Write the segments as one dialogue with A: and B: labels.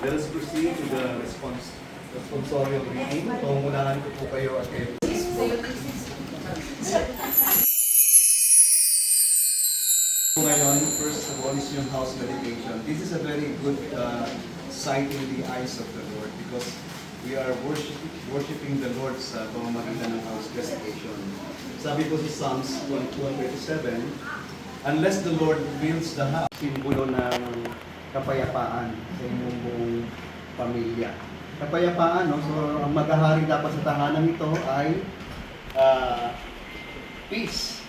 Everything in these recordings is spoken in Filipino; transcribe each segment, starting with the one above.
A: Let us proceed to the responsorial reading. Pangungunahan ko po kayo at ngayon, first of all, is yung house meditation. This is a very good sight in the eyes of the Lord because we are worshiping the Lord sa pamamagitan ng house meditation. Sabi po sa Psalms 1:27, unless the Lord builds the house, simbolo ng kapayapaan sa inyong buong pamilya. Kapayapaan, no? So, ang maghahari dapat sa tahanan ito ay peace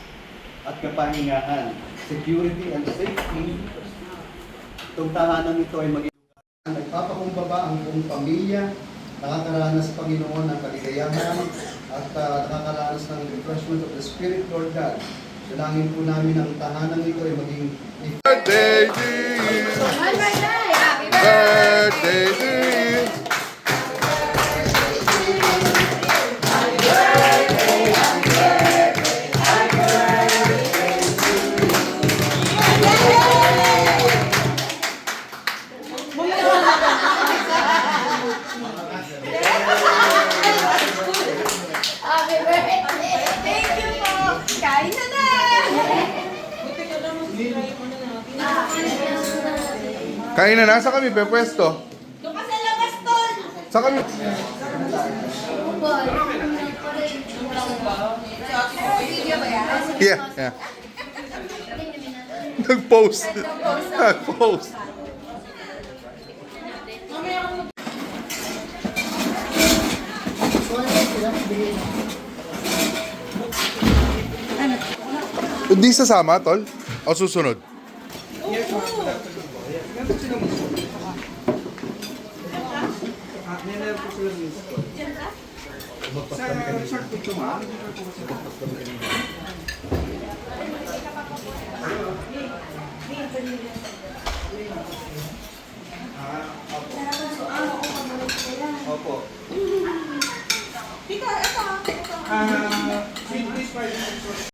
A: at kapahingahan, security and safety. Itong tahanan ito ay maging nagpapakumbaba ang buong pamilya, nakakaranas sa Panginoon ng kaligayahan at nakakaranas ng refreshment of the Spirit, Lord God. Dalangin po namin ang tahanan ito ay maging
B: Birthday to you! Birthday to you!
C: Happy birthday! Thank you po! Kain na na!
B: Kain na, nasa kami, pepwesto.
C: Doon ka sa labas, Tol!
B: Sa kami.
C: Video ba yan?
B: Yeah. Nag-post. Nag-post. Hindi sasama, tol? O susunod?
A: Opo.
C: Ito.